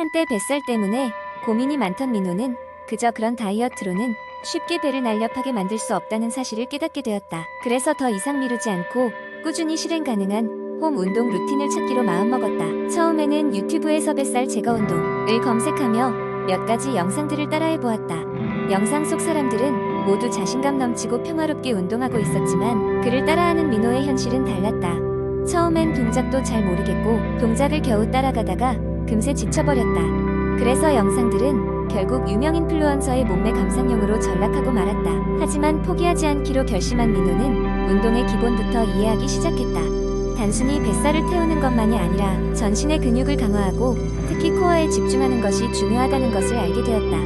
한때 뱃살 때문에 고민이 많던 민호는 그저 그런 다이어트로는 쉽게 배를 날렵하게 만들 수 없다는 사실을 깨닫게 되었다. 그래서 더 이상 미루지 않고 꾸준히 실행 가능한 홈 운동 루틴을 찾기로 마음먹었다. 처음에는 유튜브에서 뱃살 제거 운동을 검색하며 몇 가지 영상들을 따라해보았다. 영상 속 사람들은 모두 자신감 넘치고 평화롭게 운동하고 있었지만 그를 따라하는 민호의 현실은 달랐다. 처음엔 동작도 잘 모르겠고 동작을 겨우 따라가다가 금세 지쳐버렸다. 그래서 영상들은 결국 유명 인플루언서의 몸매 감상용으로 전락하고 말았다. 하지만 포기하지 않기로 결심한 민호는 운동의 기본부터 이해하기 시작했다. 단순히 뱃살을 태우는 것만이 아니라 전신의 근육을 강화하고 특히 코어에 집중하는 것이 중요하다는 것을 알게 되었다.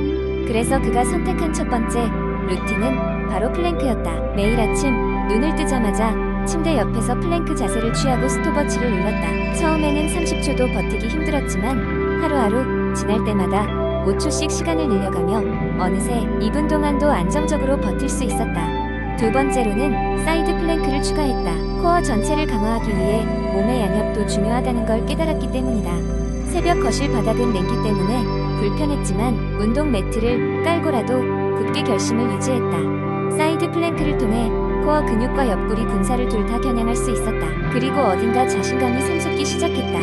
그래서 그가 선택한 첫 번째 루틴은 바로 플랭크였다. 매일 아침 눈을 뜨자마자 침대 옆에서 플랭크 자세를 취하고 스톱워치를 눌렀다. 처음에는 30초도 버티기 힘들었지만 하루하루 지날 때마다 5초씩 시간을 늘려가며 어느새 2분 동안도 안정적으로 버틸 수 있었다. 두 번째로는 사이드 플랭크를 추가했다. 코어 전체를 강화하기 위해 몸의 양옆도 중요하다는 걸 깨달았기 때문이다. 새벽 거실 바닥은 냉기 때문에 불편했지만 운동 매트를 깔고라도 굳게 결심을 유지했다. 사이드 플랭크를 통해 코어 근육과 옆구리 군살을 둘 다 겨냥할 수 있었다. 그리고 어딘가 자신감이 샘솟기 시작했다.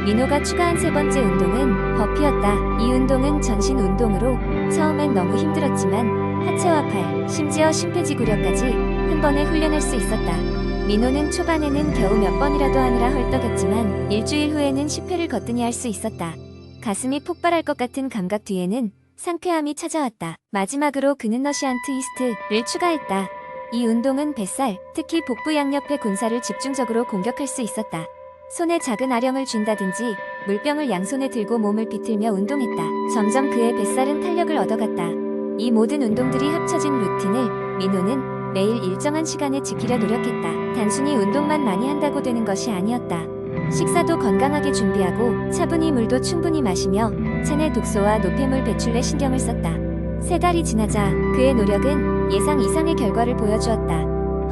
민호가 추가한 세 번째 운동은 버피였다. 이 운동은 전신 운동으로 처음엔 너무 힘들었지만 하체와 팔, 심지어 심폐지구력까지 한 번에 훈련할 수 있었다. 민호는 초반에는 겨우 몇 번이라도 하느라 헐떡였지만 일주일 후에는 10회를 거뜬히 할 수 있었다. 가슴이 폭발할 것 같은 감각 뒤에는 상쾌함이 찾아왔다. 마지막으로 그는 러시안 트위스트를 추가했다. 이 운동은 뱃살, 특히 복부 양옆의 군살을 집중적으로 공격할 수 있었다. 손에 작은 아령을 쥔다든지 물병을 양손에 들고 몸을 비틀며 운동했다. 점점 그의 뱃살은 탄력을 얻어갔다. 이 모든 운동들이 합쳐진 루틴을 민호는 매일 일정한 시간에 지키려 노력했다. 단순히 운동만 많이 한다고 되는 것이 아니었다. 식사도 건강하게 준비하고 차분히 물도 충분히 마시며 체내 독소와 노폐물 배출에 신경을 썼다. 3달이 지나자 그의 노력은 예상 이상의 결과를 보여주었다.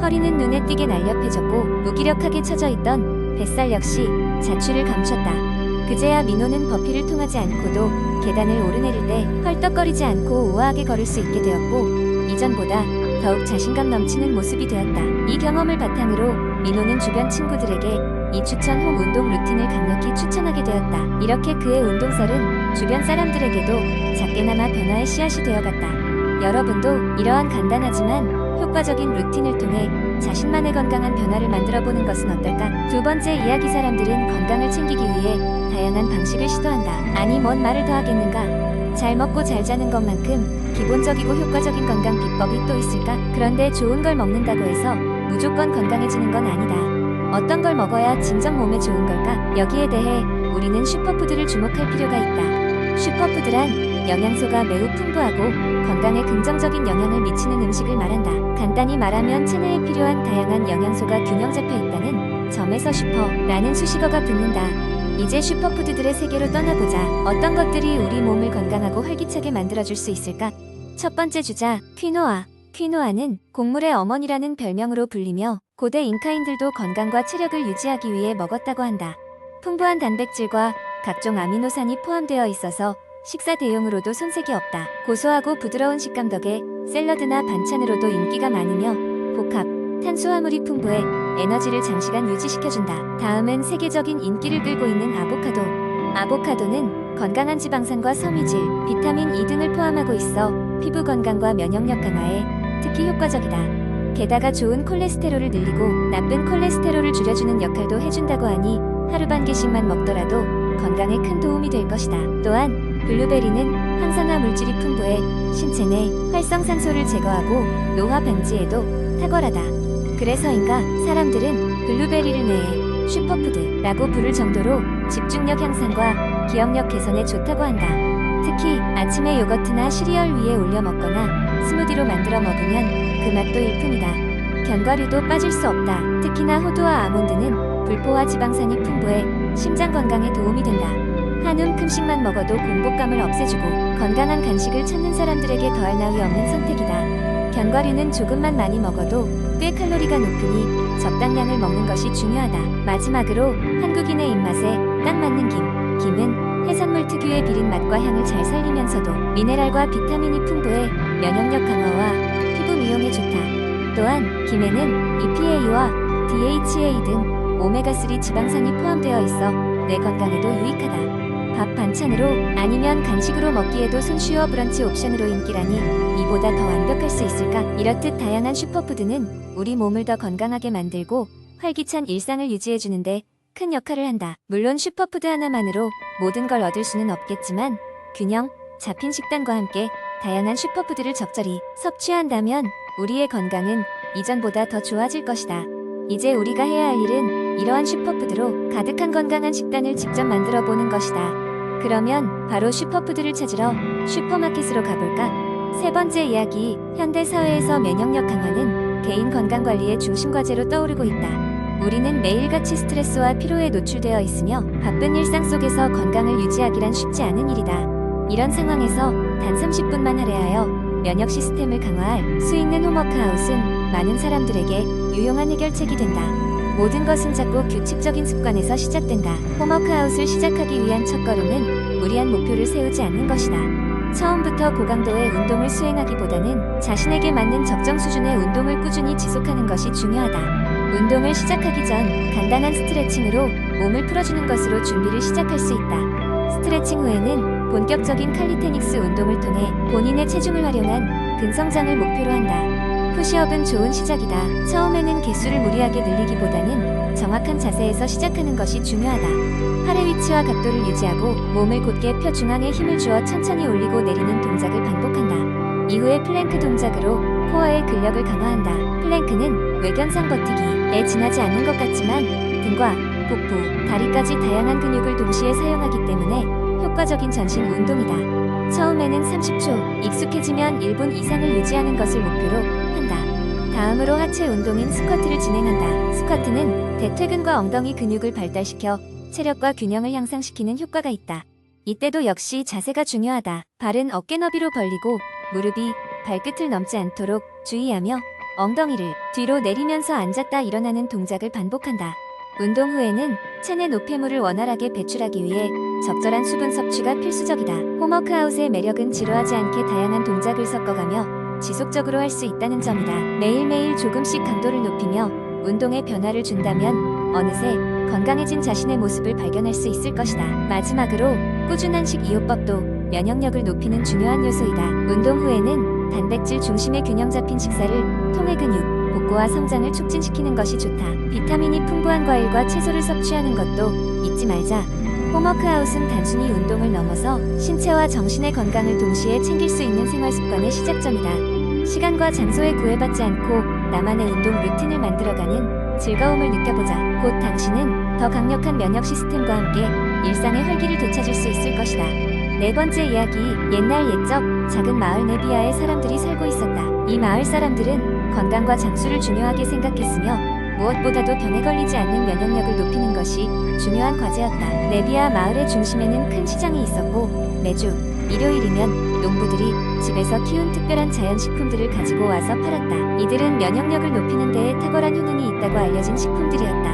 허리는 눈에 띄게 날렵해졌고 무기력하게 처져있던 뱃살 역시 자취를 감췄다. 그제야 민호는 버피를 통하지 않고도 계단을 오르내릴 때 헐떡거리지 않고 우아하게 걸을 수 있게 되었고 이전보다 더욱 자신감 넘치는 모습이 되었다. 이 경험을 바탕으로 민호는 주변 친구들에게 이 추천 홈 운동 루틴을 강력히 추천하게 되었다. 이렇게 그의 운동설은 주변 사람들에게도 작게나마 변화의 씨앗이 되어갔다. 여러분도 이러한 간단하지만 효과적인 루틴을 통해 자신만의 건강한 변화를 만들어보는 것은 어떨까? 두 번째 이야기 사람들은 건강을 챙기기 위해 다양한 방식을 시도한다. 아니 뭔 말을 더 하겠는가? 잘 먹고 잘 자는 것만큼 기본적이고 효과적인 건강 비법이 또 있을까? 그런데 좋은 걸 먹는다고 해서 무조건 건강해지는 건 아니다. 어떤 걸 먹어야 진정 몸에 좋은 걸까? 여기에 대해 우리는 슈퍼푸드를 주목할 필요가 있다. 슈퍼푸드란 영양소가 매우 풍부하고 건강에 긍정적인 영향을 미치는 음식을 말한다. 간단히 말하면 체내에 필요한 다양한 영양소가 균형 잡혀 있다는 점에서 슈퍼라는 수식어가 붙는다. 이제 슈퍼푸드들의 세계로 떠나보자. 어떤 것들이 우리 몸을 건강하고 활기차게 만들어줄 수 있을까? 첫 번째 주자, 퀴노아. 퀴노아는 곡물의 어머니라는 별명으로 불리며 고대 잉카인들도 건강과 체력을 유지하기 위해 먹었다고 한다. 풍부한 단백질과 각종 아미노산이 포함되어 있어서 식사 대용으로도 손색이 없다. 고소하고 부드러운 식감 덕에 샐러드나 반찬으로도 인기가 많으며 복합, 탄수화물이 풍부해 에너지를 장시간 유지시켜준다. 다음은 세계적인 인기를 끌고 있는 아보카도. 아보카도는 건강한 지방산과 섬유질, 비타민 E 등을 포함하고 있어 피부 건강과 면역력 강화에 특히 효과적이다. 게다가 좋은 콜레스테롤을 늘리고 나쁜 콜레스테롤을 줄여주는 역할도 해준다고 하니 하루 반 개씩만 먹더라도 건강에 큰 도움이 될 것이다. 또한 블루베리는 항산화 물질이 풍부해 신체 내 활성산소를 제거하고 노화 방지에도 탁월하다. 그래서인가 사람들은 블루베리를 뇌의 슈퍼푸드라고 부를 정도로 집중력 향상과 기억력 개선에 좋다고 한다. 특히 아침에 요거트나 시리얼 위에 올려 먹거나 스무디로 만들어 먹으면 그 맛도 일품이다. 견과류도 빠질 수 없다. 특히나 호두와 아몬드는 불포화 지방산이 풍부해 심장 건강에 도움이 된다. 한 움큼씩만 먹어도 공복감을 없애주고 건강한 간식을 찾는 사람들에게 더할 나위 없는 선택이다. 견과류는 조금만 많이 먹어도 꽤 칼로리가 높으니 적당량을 먹는 것이 중요하다. 마지막으로 한국인의 입맛에 딱 맞는 김. 김은 해산물 특유의 비린 맛과 향을 잘 살리면서도 미네랄과 비타민이 풍부해 면역력 강화와 피부 미용에 좋다. 또한 김에는 EPA와 DHA 등 오메가3 지방산이 포함되어 있어 뇌 건강에도 유익하다. 밥 반찬으로 아니면 간식으로 먹기에도 손쉬워 브런치 옵션으로 인기라니 이보다 더 완벽할 수 있을까? 이렇듯 다양한 슈퍼푸드는 우리 몸을 더 건강하게 만들고 활기찬 일상을 유지해주는데 큰 역할을 한다. 물론 슈퍼푸드 하나만으로 모든 걸 얻을 수는 없겠지만 균형 잡힌 식단과 함께 다양한 슈퍼푸드를 적절히 섭취한다면 우리의 건강은 이전보다 더 좋아질 것이다. 이제 우리가 해야 할 일은 이러한 슈퍼푸드로 가득한 건강한 식단을 직접 만들어 보는 것이다. 그러면 바로 슈퍼푸드를 찾으러 슈퍼마켓으로 가볼까? 세 번째 이야기, 현대 사회에서 면역력 강화는 개인 건강관리의 중심 과제로 떠오르고 있다. 우리는 매일같이 스트레스와 피로에 노출되어 있으며 바쁜 일상 속에서 건강을 유지하기란 쉽지 않은 일이다. 이런 상황에서 단 30분만 할애하여 면역 시스템을 강화할 수 있는 홈워크아웃은 많은 사람들에게 유용한 해결책이 된다. 모든 것은 작고 규칙적인 습관에서 시작된다. 홈워크아웃을 시작하기 위한 첫걸음은 무리한 목표를 세우지 않는 것이다. 처음부터 고강도의 운동을 수행하기보다는 자신에게 맞는 적정 수준의 운동을 꾸준히 지속하는 것이 중요하다. 운동을 시작하기 전 간단한 스트레칭으로 몸을 풀어주는 것으로 준비를 시작할 수 있다. 스트레칭 후에는 본격적인 칼리테닉스 운동을 통해 본인의 체중을 활용한 근성장을 목표로 한다. 푸시업은 좋은 시작이다. 처음에는 개수를 무리하게 늘리기보다는 정확한 자세에서 시작하는 것이 중요하다. 팔의 위치와 각도를 유지하고 몸을 곧게 펴 중앙에 힘을 주어 천천히 올리고 내리는 동작을 반복한다. 이후에 플랭크 동작으로 코어의 근력을 강화한다. 플랭크는 외견상 버티기에 지나지 않는 것 같지만 등과 복부, 다리까지 다양한 근육을 동시에 사용하기 때문에 효과적인 전신 운동이다. 처음에는 30초, 익숙해지면 1분 이상을 유지하는 것을 목표로 한다. 다음으로 하체 운동인 스쿼트를 진행한다. 스쿼트는 대퇴근과 엉덩이 근육을 발달시켜 체력과 균형을 향상시키는 효과가 있다. 이때도 역시 자세가 중요하다. 발은 어깨 너비로 벌리고 무릎이 발끝을 넘지 않도록 주의하며 엉덩이를 뒤로 내리면서 앉았다 일어나는 동작을 반복한다. 운동 후에는 체내 노폐물을 원활하게 배출하기 위해 적절한 수분 섭취가 필수적이다. 홈워크아웃의 매력은 지루하지 않게 다양한 동작을 섞어가며 지속적으로 할 수 있다는 점이다. 매일매일 조금씩 강도를 높이며 운동에 변화를 준다면 어느새 건강해진 자신의 모습을 발견할 수 있을 것이다. 마지막으로 꾸준한 식이요법도 면역력을 높이는 중요한 요소이다. 운동 후에는 단백질 중심의 균형 잡힌 식사를 통해 근육, 복구와 성장을 촉진시키는 것이 좋다. 비타민이 풍부한 과일과 채소를 섭취하는 것도 잊지 말자. 홈워크아웃은 단순히 운동을 넘어서 신체와 정신의 건강을 동시에 챙길 수 있는 생활 습관의 시작점이다. 시간과 장소에 구애받지 않고 나만의 운동 루틴을 만들어가는 즐거움을 느껴보자. 곧 당신은 더 강력한 면역 시스템과 함께 일상의 활기를 되찾을 수 있을 것이다. 네 번째 이야기, 옛날 옛적 작은 마을 네비아에 사람들이 살고 있었다. 이 마을 사람들은 건강과 장수를 중요하게 생각했으며 무엇보다도 병에 걸리지 않는 면역력을 높이는 것이 중요한 과제였다. 네비아 마을의 중심에는 큰 시장이 있었고 매주 일요일이면 농부들이 집에서 키운 특별한 자연식품들을 가지고 와서 팔았다. 이들은 면역력을 높이는 데에 탁월한 효능이 있다고 알려진 식품들이었다.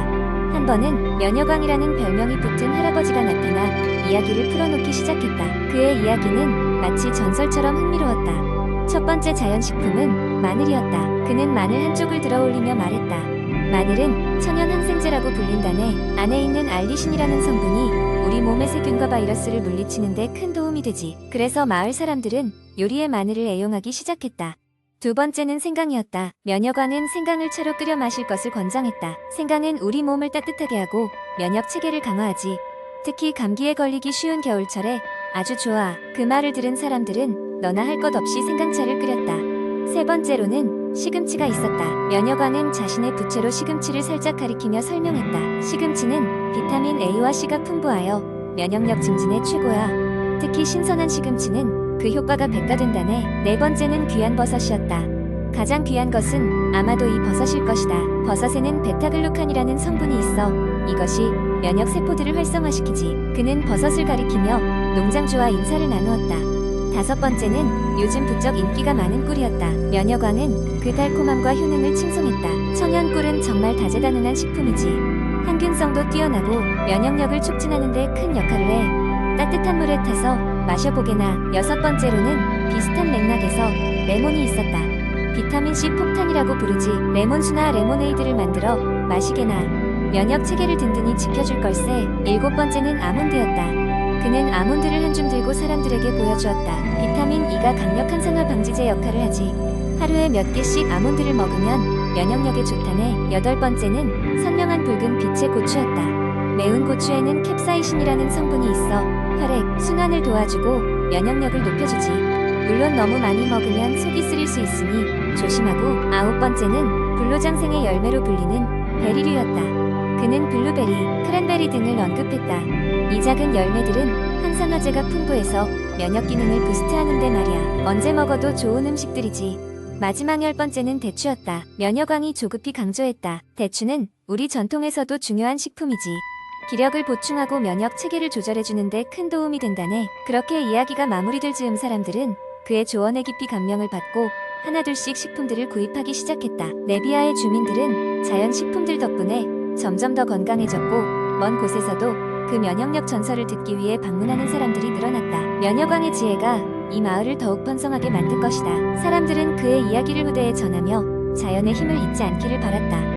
한 번은 면역왕이라는 별명이 붙은 할아버지가 나타나 이야기를 풀어놓기 시작했다. 그의 이야기는 마치 전설처럼 흥미로웠다. 첫 번째 자연식품은 마늘이었다. 그는 마늘 한 쪽을 들어 올리며 말했다. 마늘은 천연 항생제라고 불린다네. 안에 있는 알리신이라는 성분이 우리 몸의 세균과 바이러스를 물리치는 데 큰 도움이 되지. 그래서 마을 사람들은 요리에 마늘을 애용하기 시작했다. 두 번째는 생강이었다. 면역왕은 생강을 차로 끓여 마실 것을 권장했다. 생강은 우리 몸을 따뜻하게 하고 면역 체계를 강화하지. 특히 감기에 걸리기 쉬운 겨울철에 아주 좋아. 그 말을 들은 사람들은 너나 할 것 없이 생강차를 끓였다. 세 번째로는 시금치가 있었다. 면역왕은 자신의 부채로 시금치를 살짝 가리키며 설명했다. 시금치는 비타민 A와 C가 풍부하여 면역력 증진에 최고야. 특히 신선한 시금치는 그 효과가 백가된다네. 네 번째는 귀한 버섯이었다. 가장 귀한 것은 아마도 이 버섯일 것이다. 버섯에는 베타글루칸이라는 성분이 있어 이것이 면역 세포들을 활성화시키지. 그는 버섯을 가리키며 농장주와 인사를 나누었다. 다섯 번째는 요즘 부쩍 인기가 많은 꿀이었다. 면역왕은 그 달콤함과 효능을 칭송했다. 청양꿀은 정말 다재다능한 식품이지. 항균성도 뛰어나고 면역력을 촉진하는 데 큰 역할을 해. 따뜻한 물에 타서 마셔보게나. 여섯 번째로는 비슷한 맥락에서 레몬이 있었다. 비타민C 폭탄이라고 부르지. 레몬수나 레모네이드를 만들어 마시게나. 면역 체계를 든든히 지켜줄 걸세. 일곱 번째는 아몬드였다. 그는 아몬드를 한 줌 들고 사람들에게 보여주었다. 비타민 E가 강력한 상하 방지제 역할을 하지. 하루에 몇 개씩 아몬드를 먹으면 면역력에 좋다네. 여덟 번째는 선명한 붉은 빛의 고추였다. 매운 고추에는 캡사이신이라는 성분이 있어 혈액 순환을 도와주고 면역력을 높여주지. 물론 너무 많이 먹으면 속이 쓰릴 수 있으니 조심하고. 아홉 번째는 불로장생의 열매로 불리는 베리류였다. 그는 블루베리, 크랜베리 등을 언급했다. 이 작은 열매들은 항산화제가 풍부해서 면역 기능을 부스트하는데 말이야. 언제 먹어도 좋은 음식들이지. 마지막 열 번째는 대추였다. 면역왕이 조급히 강조했다. 대추는 우리 전통에서도 중요한 식품이지. 기력을 보충하고 면역 체계를 조절해주는데 큰 도움이 된다네. 그렇게 이야기가 마무리될 즈음 사람들은 그의 조언에 깊이 감명을 받고 하나둘씩 식품들을 구입하기 시작했다. 네비아의 주민들은 자연 식품들 덕분에 점점 더 건강해졌고 먼 곳에서도 그 면역력 전설을 듣기 위해 방문하는 사람들이 늘어났다. 면역왕의 지혜가 이 마을을 더욱 번성하게 만든 것이다. 사람들은 그의 이야기를 후대에 전하며 자연의 힘을 잊지 않기를 바랐다.